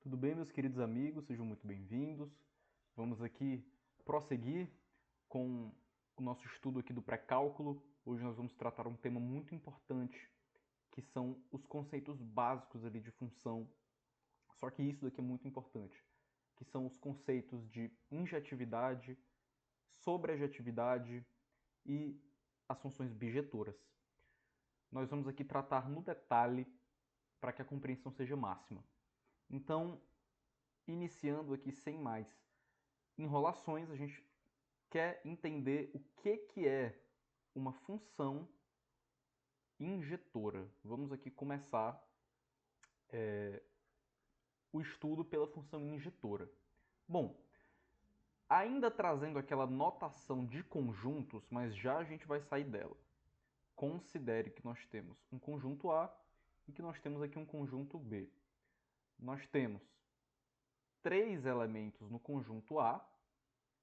Tudo bem, meus queridos amigos? Sejam muito bem-vindos. Vamos aqui prosseguir com o nosso estudo aqui do pré-cálculo. Hoje nós vamos tratar um tema muito importante, que são os conceitos básicos ali de função. Só que isso daqui é muito importante, que são os conceitos de injetividade, sobreadjetividade e as funções bijetoras. Nós vamos aqui tratar no detalhe para que a compreensão seja máxima. Então, iniciando aqui sem mais enrolações, a gente quer entender o que é uma função injetora. Vamos aqui começar o estudo pela função injetora. Bom, ainda trazendo aquela notação de conjuntos, mas já a gente vai sair dela. Considere que nós temos um conjunto A e que nós temos aqui um conjunto B. Nós temos 3 elementos no conjunto A,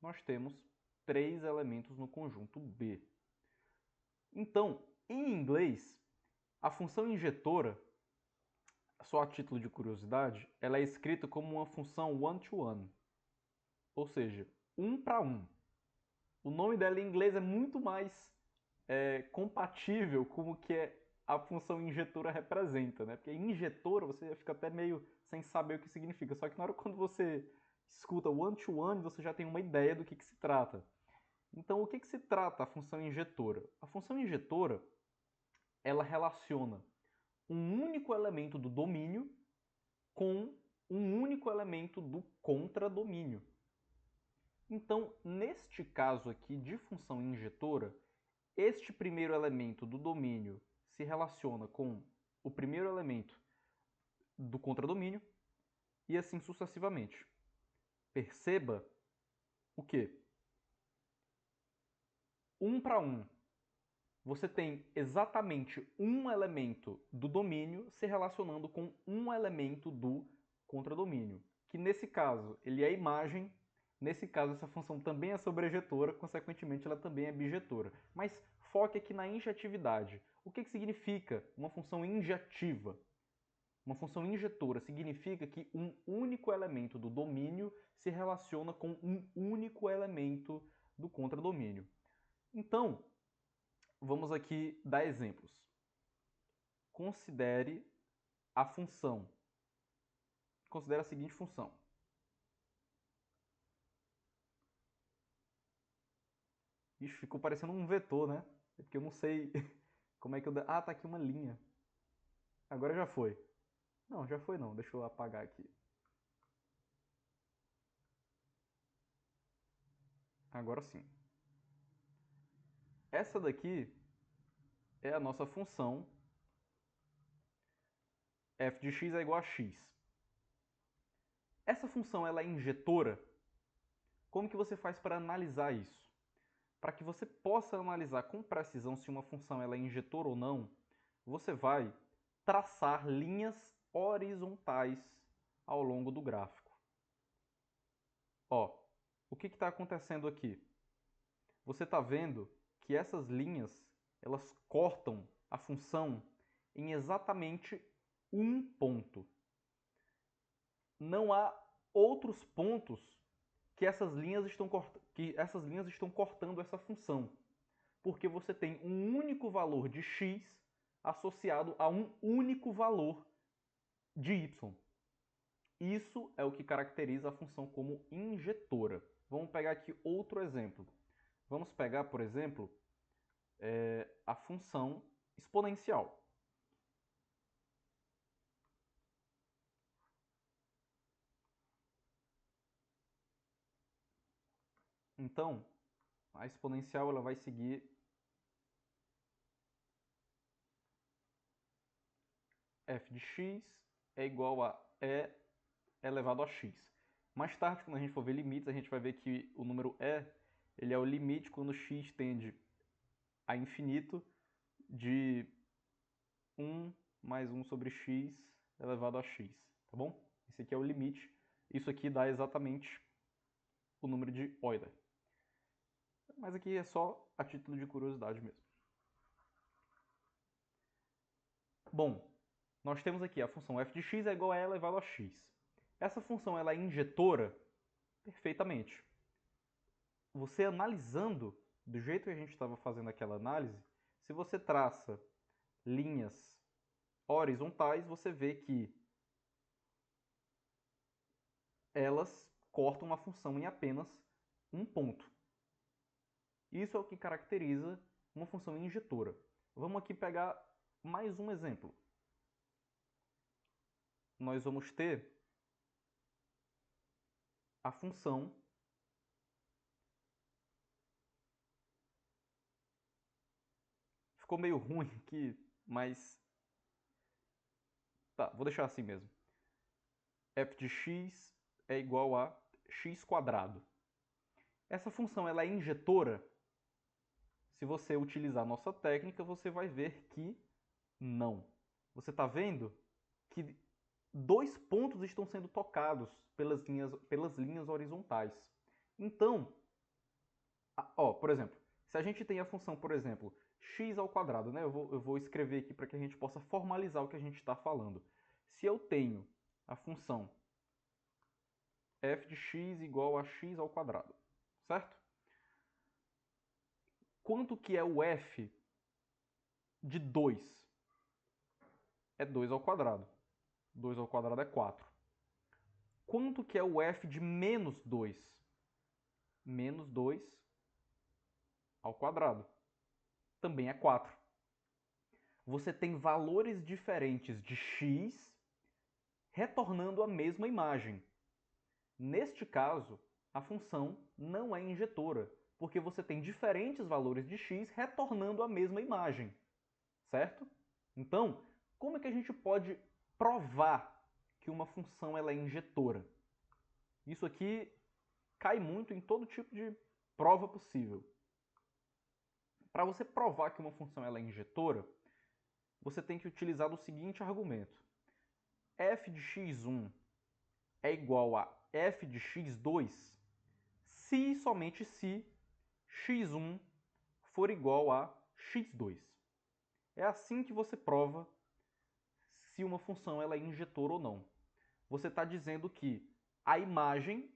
nós temos 3 elementos no conjunto B. Então, em inglês, a função injetora, só a título de curiosidade, ela é escrita como uma função one-to-one, ou seja, 1 para 1. O nome dela em inglês é muito mais compatível com o que a função injetora representa, né? Porque injetora você fica até meio sem saber o que significa. Só que na hora quando você escuta one-to-one, você já tem uma ideia do que se trata. Então, o que se trata a função injetora? A função injetora, ela relaciona um único elemento do domínio com um único elemento do contradomínio. Então, neste caso aqui de função injetora, este primeiro elemento do domínio se relaciona com o primeiro elemento do contradomínio e assim sucessivamente. Perceba o quê? 1 para 1. Você tem exatamente um elemento do domínio se relacionando com um elemento do contradomínio, que nesse caso ele é imagem, nesse caso essa função também é sobrejetora, consequentemente ela também é bijetora. Mas foque aqui na injetividade. O que significa uma função injetiva? Uma função injetora significa que um único elemento do domínio se relaciona com um único elemento do contradomínio. Então, vamos aqui dar exemplos. Considere a função. Considere a seguinte função. Ixi, ficou parecendo um vetor, né? É porque eu não sei como é que eu... Ah, tá aqui uma linha. Agora já foi. Não, já foi não. Deixa eu apagar aqui. Agora sim. Essa daqui é a nossa função f de x é igual a x. Essa função ela é injetora? Como que você faz para analisar isso? Para que você possa analisar com precisão se uma função ela é injetora ou não, você vai traçar linhas horizontais ao longo do gráfico. Ó, o que está acontecendo aqui? Você está vendo que essas linhas elas cortam a função em exatamente um ponto. Não há outros pontos que essas linhas estão cortando essa função, porque você tem um único valor de x associado a um único valor de y. Isso é o que caracteriza a função como injetora. Vamos pegar aqui outro exemplo. Vamos pegar, por exemplo, a função exponencial. Então, a exponencial ela vai seguir f de x é igual a e elevado a x. Mais tarde, quando a gente for ver limites, a gente vai ver que o número e ele é o limite quando x tende a infinito de 1 mais 1 sobre x elevado a x, tá bom? Esse aqui é o limite. Isso aqui dá exatamente o número de Euler. Mas aqui é só a título de curiosidade mesmo. Bom, nós temos aqui a função f de x é igual a e elevado a x. Essa função ela é injetora? Perfeitamente. Você analisando do jeito que a gente estava fazendo aquela análise, se você traça linhas horizontais, você vê que elas cortam a função em apenas um ponto. Isso é o que caracteriza uma função injetora. Vamos aqui pegar mais um exemplo. Nós vamos ter a função ficou meio ruim aqui, mas tá, vou deixar assim mesmo. F de x é igual a x quadrado. Essa função ela é injetora? Se você utilizar a nossa técnica, você vai ver que não. Você está vendo que dois pontos estão sendo tocados pelas linhas horizontais. Então, por exemplo, se a gente tem a função, por exemplo, x ao quadrado, né? Eu vou escrever aqui para que a gente possa formalizar o que a gente está falando. Se eu tenho a função f de x igual a x ao quadrado, certo? Quanto que é o f de 2? É 2 ao quadrado. 2 ao quadrado é 4. Quanto que é o f de menos 2? Menos 2 ao quadrado. Também é 4. Você tem valores diferentes de x retornando a mesma imagem. Neste caso, a função não é injetora, porque você tem diferentes valores de x retornando a mesma imagem, certo? Então, como é que a gente pode provar que uma função ela é injetora? Isso aqui cai muito em todo tipo de prova possível. Para você provar que uma função ela é injetora, você tem que utilizar o seguinte argumento. F de x1 é igual a f de x2 se e somente se x1 for igual a x2. É assim que você prova se uma função ela é injetora ou não. Você está dizendo que a imagem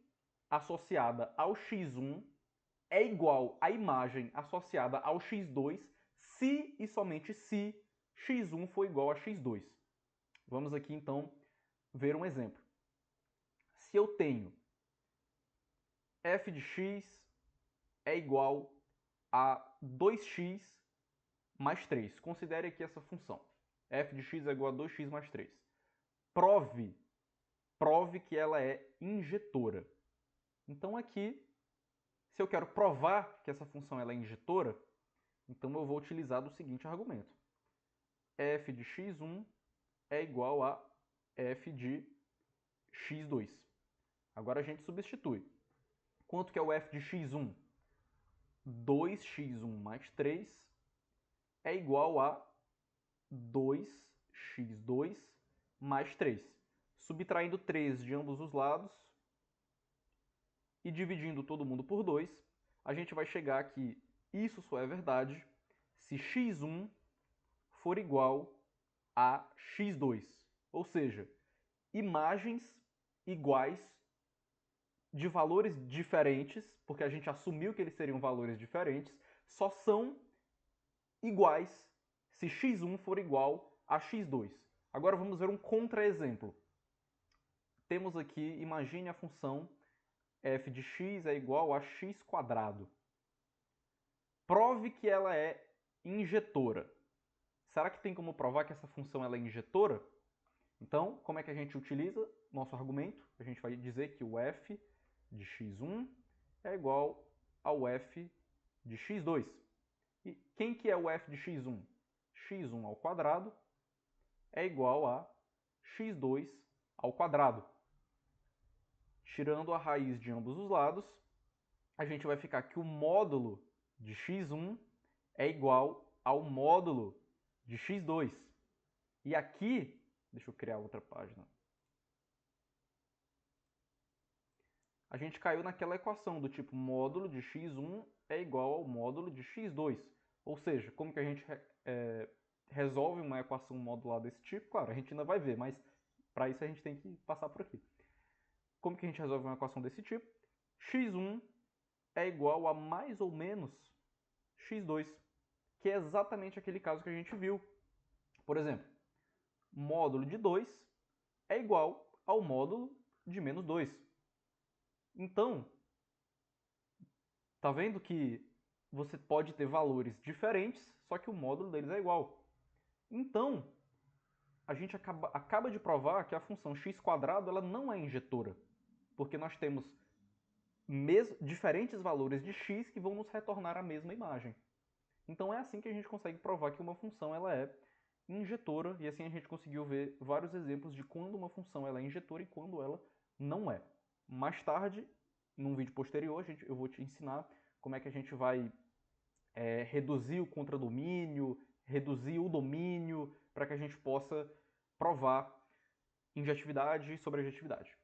associada ao x1 é igual à imagem associada ao x2 se e somente se x1 for igual a x2. Vamos aqui então ver um exemplo. Se eu tenho f de x é igual a 2x mais 3. Considere aqui essa função. F de x é igual a 2x mais 3. Prove que ela é injetora. Então aqui, se eu quero provar que essa função ela é injetora, então eu vou utilizar o seguinte argumento. F de x1 é igual a f de x2. Agora a gente substitui. Quanto que é o f de x1? 2x1 mais 3 é igual a 2x2 mais 3. Subtraindo 3 de ambos os lados e dividindo todo mundo por 2, a gente vai chegar que isso só é verdade se x1 for igual a x2. Ou seja, imagens iguais de valores diferentes, porque a gente assumiu que eles seriam valores diferentes, só são iguais se x1 for igual a x2. Agora vamos ver um contra-exemplo. Temos aqui, imagine a função f de x é igual a x quadrado. Prove que ela é injetora. Será que tem como provar que essa função ela é injetora? Então, como é que a gente utiliza nosso argumento? A gente vai dizer que o f de x1 é igual ao f de x2. E quem que é o f de x1? x1 ao quadrado é igual a x2 ao quadrado. Tirando a raiz de ambos os lados, a gente vai ficar que o módulo de x1 é igual ao módulo de x2. E aqui, deixa eu criar outra página. A gente caiu naquela equação do tipo módulo de x1 é igual ao módulo de x2. Ou seja, como que a gente resolve uma equação modular desse tipo? Claro, a gente ainda vai ver, mas para isso a gente tem que passar por aqui. Como que a gente resolve uma equação desse tipo? x1 é igual a mais ou menos x2, que é exatamente aquele caso que a gente viu. Por exemplo, módulo de 2 é igual ao módulo de menos 2. Então, tá vendo que você pode ter valores diferentes, só que o módulo deles é igual. Então, a gente acaba de provar que a função x² ela não é injetora, porque nós temos diferentes valores de x que vão nos retornar a mesma imagem. Então é assim que a gente consegue provar que uma função ela é injetora, e assim a gente conseguiu ver vários exemplos de quando uma função ela é injetora e quando ela não é. Mais tarde, num vídeo posterior, eu vou te ensinar como é que a gente vai reduzir o contradomínio, reduzir o domínio, para que a gente possa provar injetividade sobre adjetividade.